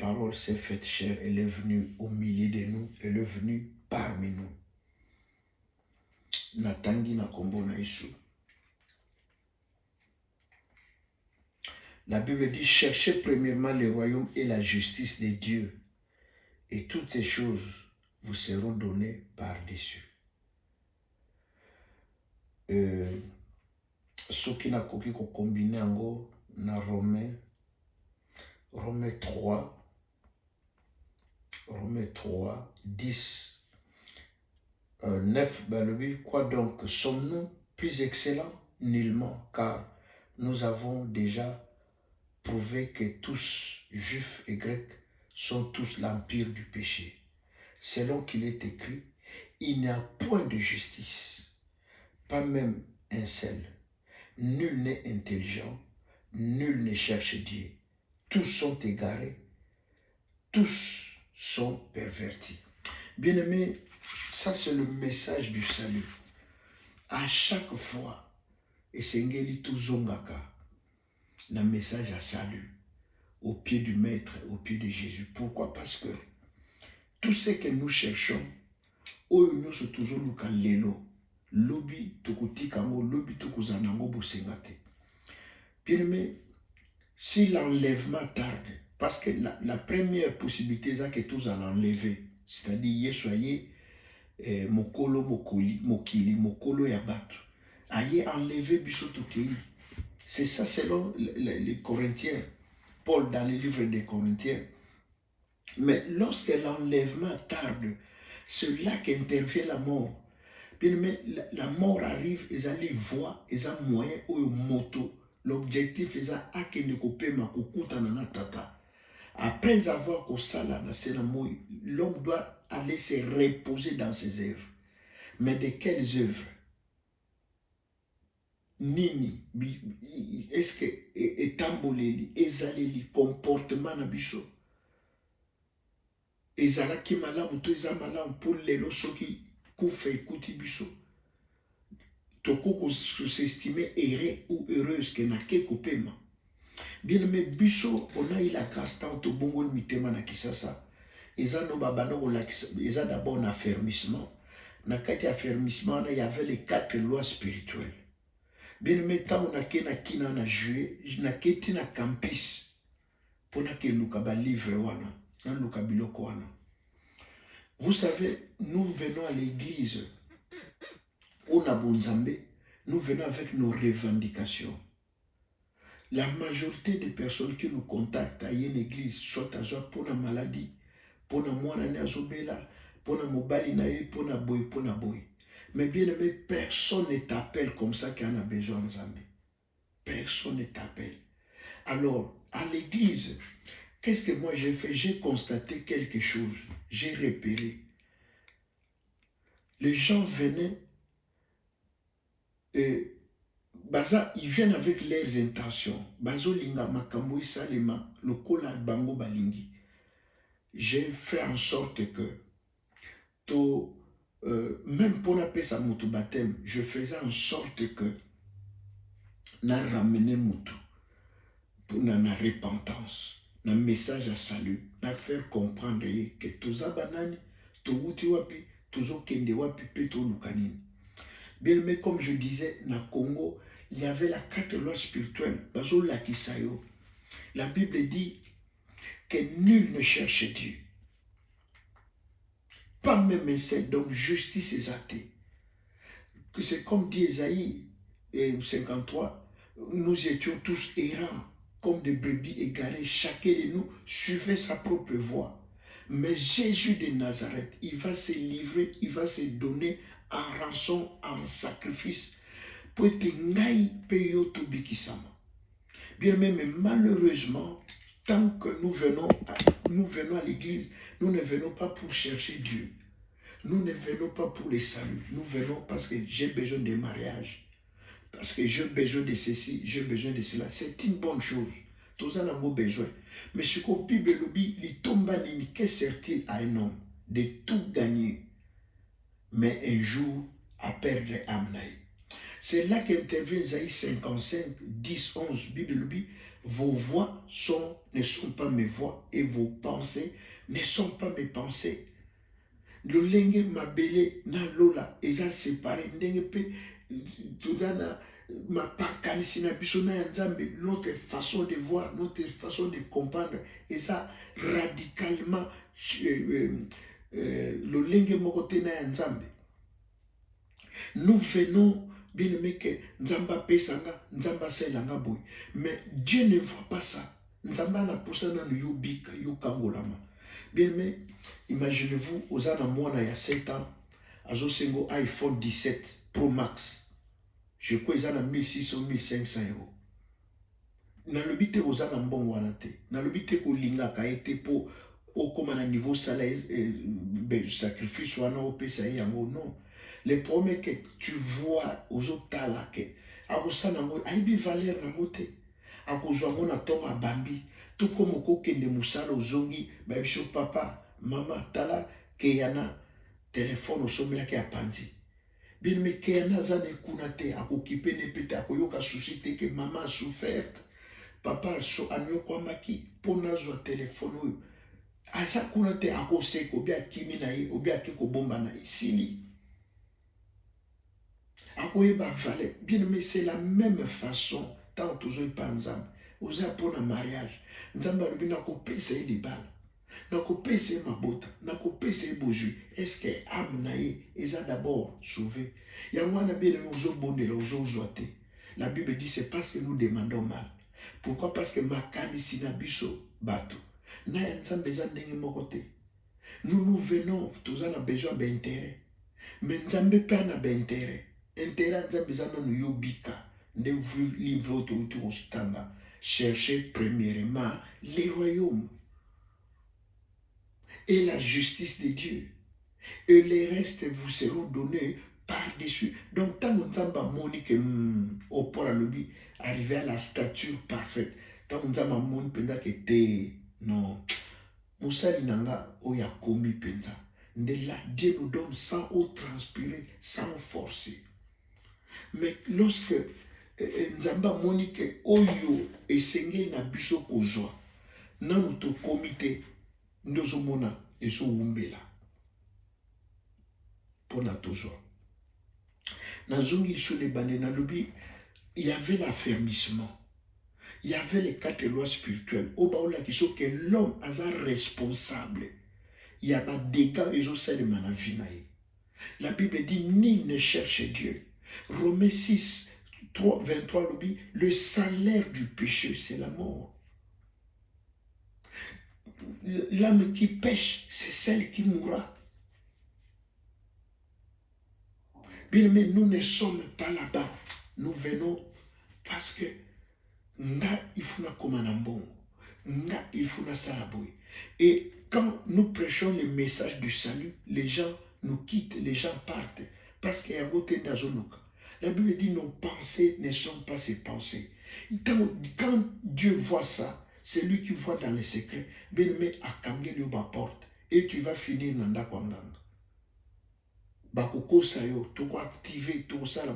parole s'est faite chair, elle est venue au milieu de nous, elle est venue parmi nous. Natangi na kombo na Yesu. La Bible dit, cherchez premièrement le royaume et la justice de Dieu, et toutes ces choses vous seront données par-dessus. Ce qui n'a koki ko combiner ango na Romains 3, 10, 9, quoi donc, sommes-nous plus excellents? Nullement, car nous avons déjà prouvé que tous, juifs et grecs, sont tous l'empire du péché. Selon qu'il est écrit, il n'y a point de justice, pas même un seul. Nul n'est intelligent, nul ne cherche Dieu. Tous sont égarés, tous sont pervertis. Bien-aimés, ça c'est le message du salut. À chaque fois, et Sengeli Tuzongaka, le message à salut, au pied du Maître, au pied de Jésus. Pourquoi? Parce que tout ce que nous cherchons, nous sommes toujours lelo, lobi tokotikango, lobi tokozanango bosengate. Bien-aimé, si l'enlèvement tarde, parce que la première possibilité, c'est que tous allons enlever, c'est-à-dire, soyez mokolo mokoli mokili mokolo yabatu aye enlever bisoto kei. C'est ça selon les Corinthiens, Paul dans le livre des Corinthiens. Mais lorsque l'enlèvement tarde, c'est là qu'intervient la mort. Bien, mais la mort arrive, ils ont les voies, ils ont moyen ou moto. L'objectif est à que ne couper ma kukuta na tata. Après avoir l'homme doit aller se reposer dans ses œuvres. Mais de quelles œuvres? Nini, est-ce que etamboleli, ezaleli, comportement na biso? Ezalaki malamu to eza malamu pour lelo soki kufa ekuti biso. Toko s'estimer heureux ou heureuse que na ke kopema. Bien aimé biso, on a eu la grâce tant au bongo mitema na kisasa. Eza no babano eza d'abord un affermissement. Na kati affermissement, il y avait les 4 lois spirituelles. Bien aimé, tant on a kina na joué, na keti na campus. Pour na ke luka ba livre wana, na luka biloko wana. Vous savez, nous venons à l'église, on a Bonzambe, nous venons avec nos revendications. La majorité des personnes qui nous contactent à une église, soit à joie pour la maladie, pour la moine à Zobela, pour la mobali nae, pour la boy, pour la boy. Mais bien aimé, personne ne t'appelle comme ça qu'il y en a besoin de Zambé. Personne ne t'appelle. Alors, à l'église, qu'est-ce que moi j'ai fait? J'ai constaté quelque chose. J'ai repéré. Les gens venaient et ils viennent avec leurs intentions. Bazo linga makambo salema lokola bango balingi. J'ai fait en sorte que même pour la paix à Moutou baptême, je faisais en sorte que na ramener Moutou pour la repentance, un message à salut, na faire comprendre que tous abanani, tout wuti wapi, toujours kende wapi peto lukanini. Bien, mais comme je disais, na Congo, il y avait la 4 lois spirituelles. Bazo la kisayo. La Bible dit que nul ne cherche Dieu. Pas même un seul, donc justice est athée. Que c'est comme dit Esaïe 53, nous étions tous errants, comme des brebis égarées, chacun de nous suivait sa propre voie. Mais Jésus de Nazareth, il va se livrer, il va se donner en rançon, en sacrifice, pour être ngai peyo to bikisama. Bien même, mais malheureusement, tant que nous venons à l'église, nous ne venons pas pour chercher Dieu. Nous ne venons pas pour les saluts. Nous venons parce que j'ai besoin de mariage. Parce que j'ai besoin de ceci, j'ai besoin de cela. C'est une bonne chose. Tous en avons besoin. Mais ce qu'on peut belobi, il tombe que sert-il à un homme de tout gagner, mais un jour à perdre âme. C'est là qu'intervient Isaïe 55, 10, 11. Bible, Vos voix ne sont pas mes voix et vos pensées ne sont pas mes pensées. Le lenge mabele na lola eza séparé ndenge pe tozana mapakanisi na biso na nzambe, notre façon de voir, notre façon de comprendre eza radicalement le lenge moko te na nzambe. Nous venons bien aimé que nzamba pesanga nzamba selanga boy, mais Dieu ne voit pas ça. Nzamba na posana no yobika yokangolama. Bien aimé, imaginez-vous, aux années il y a 7 ans, à Zosengo iPhone 17 Pro Max. Je crois qu'ils ont 1600, 1500 euros. Dans le but aux années bon wanate. Dans le but que linga a été pour au comme un niveau salaire sacrifice ou au pesa yango non. Le problème que tu vois aux autres talake. À Osana mo aibi valeur na moté. À cause de mon atom à Bambi. Tout comme au coquin de Moussala aux zongi, babicho papa, maman, tala, keyana, téléphone au sommet qui a pandi. Bien, mais keyana zane kunate, à occupé ne pete, à koyoka suscité que maman a souffert, papa a nyo kwa maki, pona zo téléphone, à sa kunate, à kose, ou bien kimi naï, ou bien keko bomba naï, sili. À koyeba valet. Bien, mais c'est la même façon, tant toujours pas ensemble. Aux pour un mariage. Nzamba lubi na kopesa ye libala. Na kopesa ye mabota. Na kopesa ye boju. Est-ce que âme na ye eza d'abord sauvé? Yango na bien ozo bondela ozo zoate. La Bible dit c'est parce que nous demandons mal. Pourquoi? Parce que makani sina biso bato. Na nzamba eza ndenge moko te. Nous venons, tous on a besoin d'intérêt. Mais nzambe pa na d'intérêt. Intérêt nzambe eza no yobika. Nde vu livre autour au stanga. Cherchez premièrement les royaumes et la justice de Dieu. Et les restes vous seront donnés par-dessus. Donc, tant que nous avons monique au port à l'objet, arrivé à la stature parfaite, tant que nous avons monique pendant que t'es non, Moussa Linanga oya commis pendant. De là, Dieu nous donne sans eau transpirer, sans forcer. Mais lorsque Nzamba Monique Oyo esengeli na biso kozwa nanu to komite ndozomona ezo umbela pona tozwa nazongi sole bane na lobi. Il y avait l'affermissement, il y avait les 4 lois spirituelles au baola qui sont que l'homme est responsable. Il y a des dégâts ezo salema na vie na ye. La Bible dit nul ne cherche Dieu. Romains 6 23 le salaire du péché, c'est la mort. L'âme qui pêche, c'est celle qui mourra. Bien, mais nous ne sommes pas là-bas. Nous venons parce que il faut na komanambon, il faut na salaboui. Et quand nous prêchons le message du salut, les gens nous quittent, les gens partent parce qu'il y a beauté d'Azonoka. La Bible dit nos pensées ne sont pas ses pensées. Quand Dieu voit ça, c'est lui qui voit dans les secrets. Ben mais à kangeli ba porte et tu vas finir nanda kwanganga. Bakoko sayo, tu ko activer tout ça là.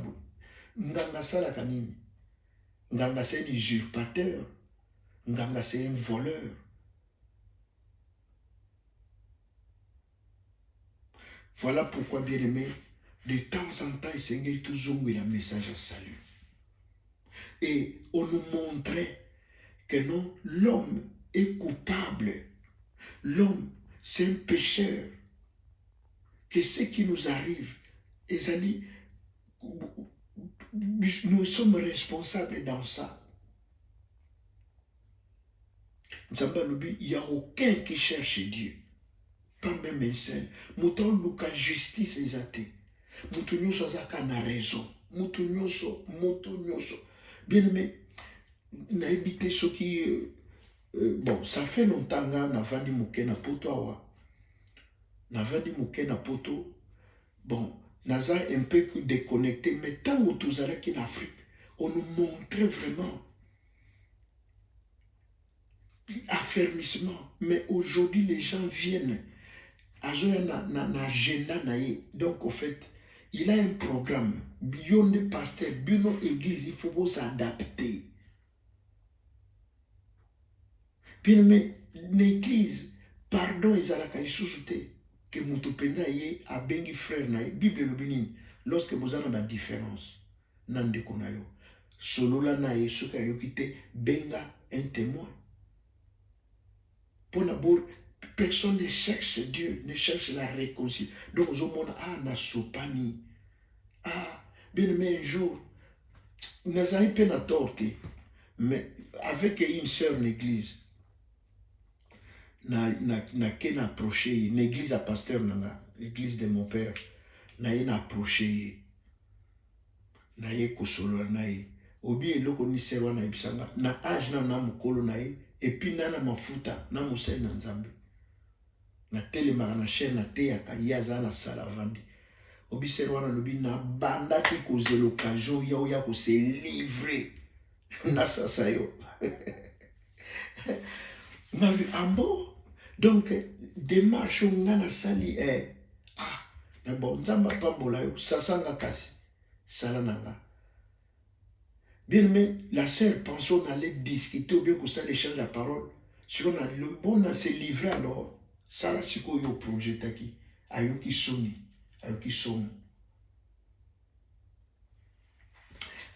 Nganga sala kanini. Nganga c'est un usurpateur. Nganga c'est un voleur. Voilà pourquoi, bien aimé, de temps en temps, il s'engage toujours un message à salut. Et on nous montrait que non, l'homme est coupable. L'homme, c'est un pécheur. Que ce qui nous arrive, nous sommes responsables dans ça. Il n'y a aucun qui cherche Dieu. Pas même un seul. Mouton Luka justice est athée. Mouton Nyoso a raison. Mouton Nyoso. Bien aimé, n'a habité ce qui. Bon, ça fait longtemps que n'a vendu mouké na poto. N'a vendu mouké na poto. Bon, n'a un peu déconnecté. Mais tant que tous allons en Afrique, on nous montrait vraiment affermissement. Mais aujourd'hui, les gens viennent. Donc, en fait, il a un programme. Beyond pasteur, beyond église, il faut s'adapter. Bien mais l'église, pardon ezalaka lisusu te. Que mutu penza ye abengi frère na ye. Bible lobi nini? Lorsque vous avez une différence, nan ndeko na yo. Solola na ye soki ayoki te, benga un témoin. Pour d'abord, personne ne cherche Dieu, ne cherche la réconciliation. Donc, au monde, na sopani. Bien aimé, un jour, nous avons peine à torter, mais avec une sœur en église, na ken approché, une église à pasteur, l'église de mon père, na approché, na kosolo na ye. Obi eloko ni serwa na ibisanga, na âge na mukolo na ye, et puis na mafuta, na musai na nzambe. Na telemaka na chaîne na teyaka ye aza na sala vandi. Obisere wana lobi na bandaki kozela l'occasion ya oya ko se livrer na sasa yo. Na lui ambo. Donc démarche nga na sali na bon nzamba pambola yo sasa nga kasi sala nanga. Bien mais la sœur pensait on allait discuter ou bien que ça échange la parole. Si on a le bon à se livrer alors ça là c'est quoi yo projet taki ayoki soni ayoki somo.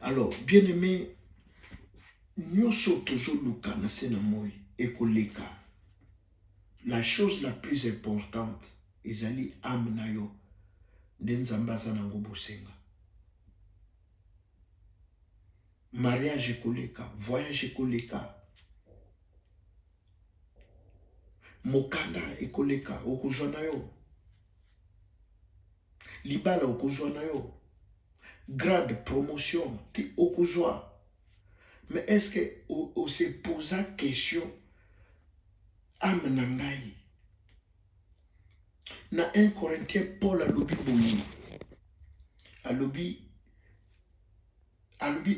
Alors bien aimé nous sommes toujours luka na sena moi et koleka. La chose la plus importante ezali âme na yo denzamba za nango bosenga. Mariage ekoleka, voyage ekoleka. Mokanda ekoleka, okozwa na yo. Libala okozwa na yo. Grade, promotion, ti okozwa. Mais est-ce que on se pose la question âme nangai? Na 1 Corinthiens, Paul alobi boyi. Alobi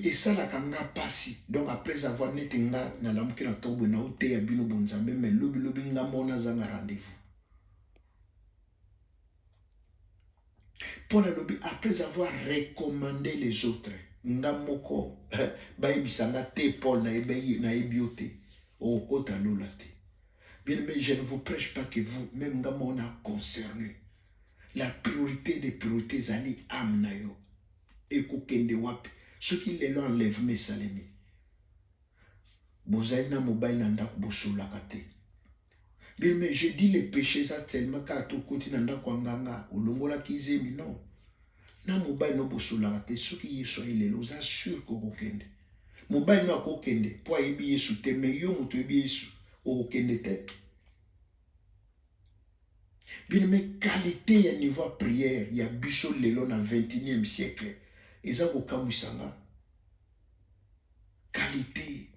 et ça la kanga pasi. Donc après avoir neti nga na lamuki na tobo na ote ya bino bonzambe mais lobi nga mona zanga rendez-vous. Paul alobi après avoir recommandé les autres nga moko bayebisanga te Paul na ebiote o kota lola te. Bien mais je ne vous prêche pas que vous même nga mona concerné. La priorité des priorités zali âme na yo ekokende wapi. Ce qui les enlève mes salemi. Bozali na mobile na ndako bosolaka te. Bien mais je dis les péchés ça tellement ka to koti na ndako nganga olongola kizemi non. Na mobile no bosolaka te ce qui yeso ile lo za sûr ko kokende. Mobile no akokende po ayebi Yesu te mais yo muto yebi Yesu okende te. Bien mais qualité ya niveau prière ya biso lelo na 21e siècle. Eza kokamwisanga qualité.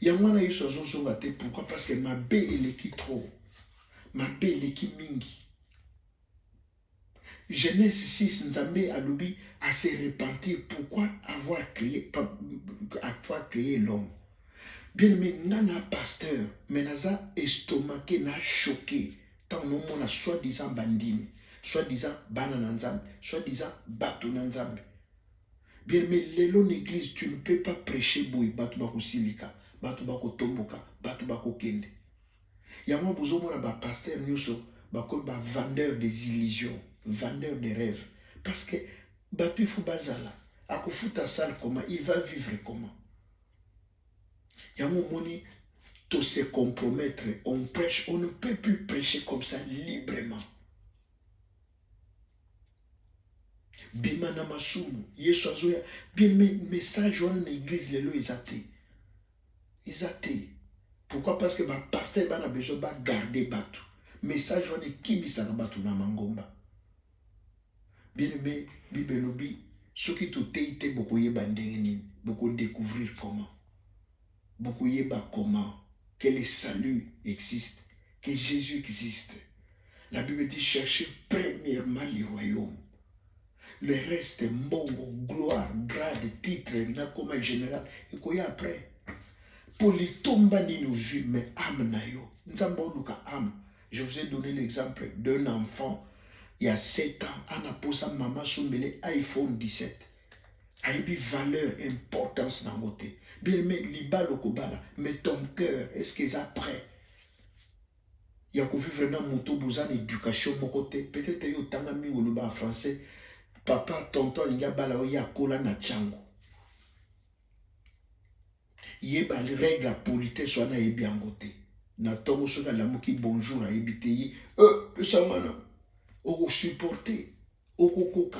Yamwana yeso azozonga te. Pourquoi? Parce que ma bé eleki trop. Ma bé eleki mingi. Genèse 6, Nzambe alobi à se repentir. Pourquoi avoir créé l'homme? Bien aimé, nana pasteur, mais naza estomaqué, na choqué. Tant non mon a soi-disant bandimi, soi-disant banananzambe, soi-disant bato nanzambe. Bien aimé, lelo l'église, tu ne peux pas prêcher boy, bato bako silika, bato bako tomboka, bato bako kende. Yama bozo mona ba pasteur nyoso, bako ba vendeur des illusions, vendeur des rêves. Parce que bato il faut bazala, ako futa sale comment, il va vivre comment? Yama moni, to se compromettre, on prêche, on ne peut plus prêcher comme ça librement. Bimana masumu, Yesu azoya, bien message wana l'église lelo ezate. Ezate. Pourquoi? Parce que ma pasteur a besoin de garder batu. Message wana kibisa na batu na mangomba. Bien aimé, Bible lobi, soki to teite boko yeba ndenge nini, boko découvrir comment. Beaucoup yeba comment que le salut existe, que Jésus existe. La Bible dit chercher premièrement le royaume. Le reste, mbongo, gloire, grade, titre, na comme général, et quoi après? Pour les tomber ni nous juger, mais âme na yo. Nzambo luka âme. Je vous ai donné l'exemple d'un enfant, il y a 7 ans, on a posé maman sur iPhone 17. A eu valeur, importance dans côté. Bien aimé, libal au kobala, mais ton cœur, est-ce qu'ils sont prêts? Il y a vraiment moto bozan éducation mon côté. Peut-être que tu as mis en français. Papa, tonton, il y a bala ya kola na chango. Il y a des règles, la politesse, soit na ebi angote. Na tongo soka la moki bonjour à ebite yi. Pesamana. Oko supporter. Oko koka.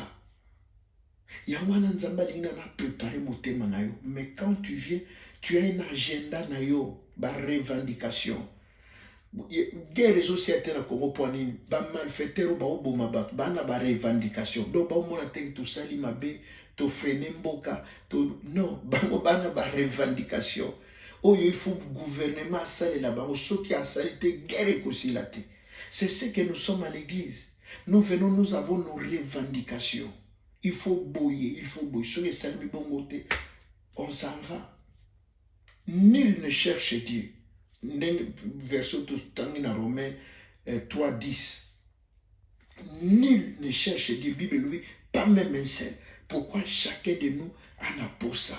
Yamana nzamba lina na préparer motema na yo. Mais quand tu viens, tu as un agenda na yo. Ba revendication. Guerre réseau certains Congo pour nini ba malfaiteur ba oboma ba na ba revendication donc ba mona te to sali mabe to freiner mboka to non ba na ba revendication oh il faut gouvernement sali la bango soki a salité guerre kosilate. C'est ce que nous sommes à l'église. Nous venons, nous avons nos revendications. Il faut boyer, il faut boyer. Soki sali bongote, on s'en va. Nul ne cherche Dieu. Verset dans Romains 3:10. Nul ne cherche Dieu, Bible lui, pas même un seul. Pourquoi chacun de nous en a pour ça?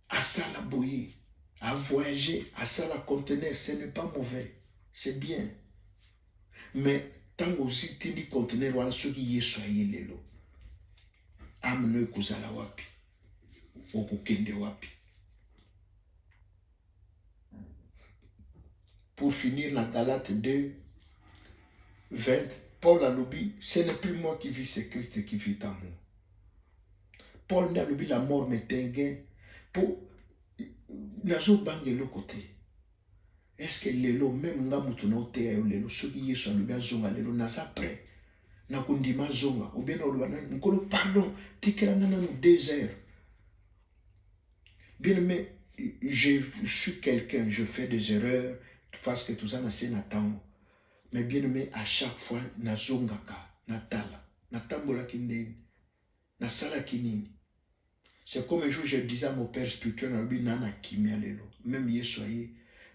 À ça la boyer, à voyager, à ça la contenir, ce n'est pas mauvais, c'est bien. Mais tant aussi tu dis contenir, voilà ce qui est soyez les lots. Amne kozala wapi, okokende wapi. Pour finir, la Galate 2, 20, Paul a lobby, ce n'est plus moi qui vis, c'est Christ qui vit en moi. Paul n'a lobby la mort mais gain pour nazo bange le côté. Est-ce que lelo même nga mutu na ote ya lelo soki Yesu alobi azonga lelo naza prêt na kundima zonga ou bien oloba nkolo pardon tikelanga na 2 heures. Bien aimé, je suis quelqu'un, je fais des erreurs parce que tout ça n'a pas n'attend. Mais bien aimé, à chaque fois na zongaka na tala na tambola kindeni na sala kinini. C'est comme un jour je disais à mon père spirituel nana kimia lelo même Yesu aye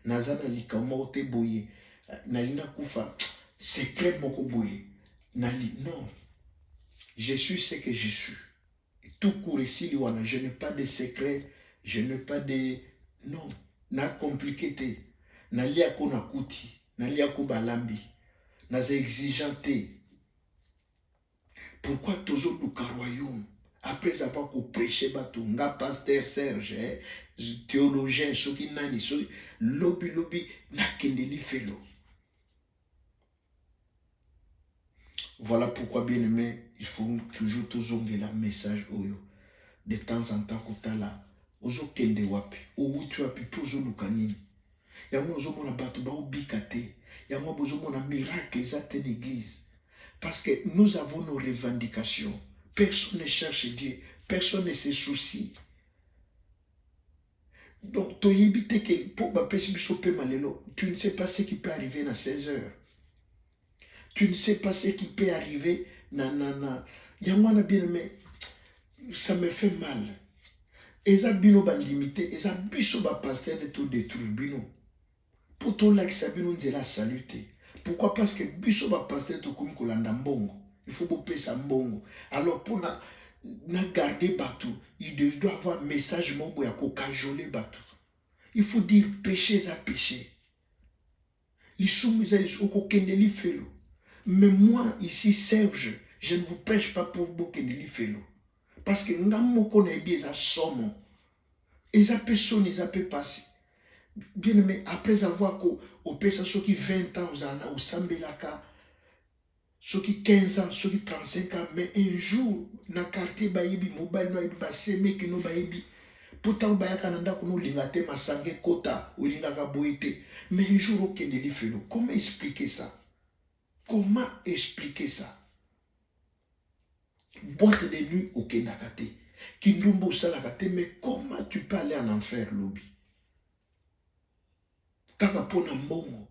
nazana likama ote boye nalina kufa secret moko boye nali non, je suis ce que je suis tout court ici liwana, je n'ai pas de secret, je n'ai pas de non na compliqué te nali ako na kuti nali ako balambi naza exigeanté. Pourquoi toujours le royaume? Après avoir prêché, nga pasteur Serge, théologien, ceux qui n'ont pas lobby, n'a qu'un fellow. Voilà pourquoi, bien aimé, il faut toujours la message de temps en temps que là. Ozo kende wapi, ou tu as pu poser le canine. Yamo ozo mona batu ba obikate, yamo ozo mona miracle les atteint l'église. Parce que nous avons nos revendications. Personne ne cherche Dieu. Personne ne se soucie. Donc, tu ne sais pas ce qui peut arriver à 16 heures. Tu ne sais pas ce qui peut arriver. Yamana bien aimé, ça me fait mal. Eza bino ba limité, eza biso ba pasteur de tout détruire bino. Pour tout là que ça bino la saluté. Pourquoi? Parce que biso ba pasteur to comme kolanda mbongo. Il faut bopper sa mbongo. Alors pour na garder bateau, il doit avoir un message mobo ya ko cajoler bateau. Il faut dire péché à péché. Les soumis à oko kendeli felo. Mais moi ici Serge, je ne vous prêche pas pour bokendeli felo. Parce que ngamoko na ebi eza somo. Eza personne eza peut passer. Bien aimé, après avoir au pesa soki 20 ans au sambelaka, soki 15 ans, soki 35 ans, mais un jour, na quartier baïbi, mobile no baïbi, baseme ki no baïbi, pourtant bayaka nanda kuno lingate masange kota, ou lingaka boite, mais un jour au kendeli felo. Comment expliquer ça? Comment expliquer ça? Boîte de nuit au kendakate, kindumbo salakate, mais comment tu peux aller en enfer, lobby? Kaka pona mbongo,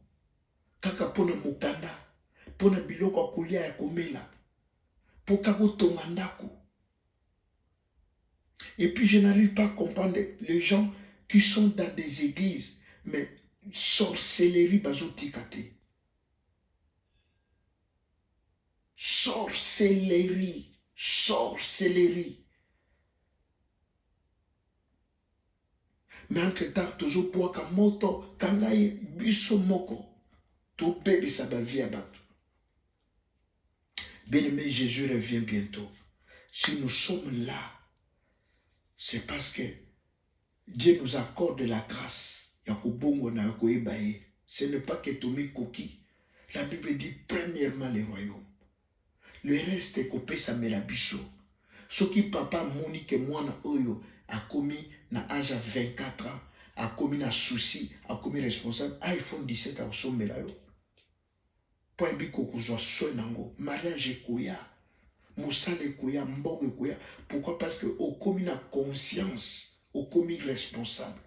kaka pona mukanda, pona biloko kolia ya komela, poka kotonga ndako. Et puis je n'arrive pas à comprendre les gens qui sont dans des églises, mais sorcellerie bazotikate. Sorcellerie, sorcellerie. Mais entre-temps, toujours boaka moto, kangai biso moko, to bébé ça va vie à battre. Bien-aimé, Jésus revient bientôt. Si nous sommes là, c'est parce que Dieu nous accorde la grâce. Ce n'est pas que Tomi Koki. La Bible dit premièrement les royaumes. Le reste est coupé ça me la biso. Ce qui papa moni que moi na oyo a commis na âge à 24 ans, a commis na souci, a commis responsable, iPhone 17 a sommet là yo. Pour biko kuzwa soin nango, mariage koya, moussale koya, mbongo koya. Pourquoi? Parce que au commis na conscience, au commis responsable.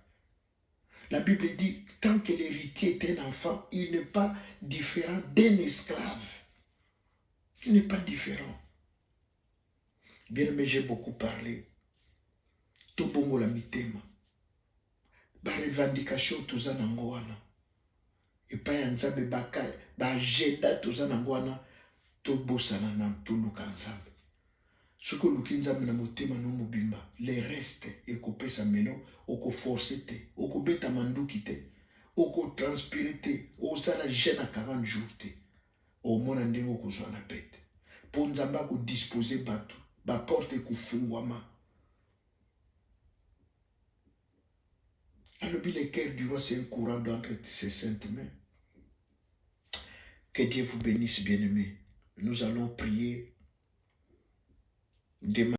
La Bible dit, tant que l'héritier est un enfant, il n'est pas différent d'un esclave. Il n'est pas différent. Bien aimé, j'ai beaucoup parlé. Tout bongo la mitema. Ba revendication toza nango wana. Et pas yanzabe baka, ba agenda toza nango wana. To bosana na to luka nzambe. Soko luki nzambe na motema no mobimba. Les restes ekope sa meno, oko forcer te, oko beta manduki te, oko transpirer te, osala jeûne à 40 jours te. Au mona ndenge kozwa na pete. Po nzambe ko disposer bato, ba porte kufungwama. Alors, le cœur du roi, c'est un courant d'entre ses saintes mains. Que Dieu vous bénisse, bien-aimés. Nous allons prier. Demain.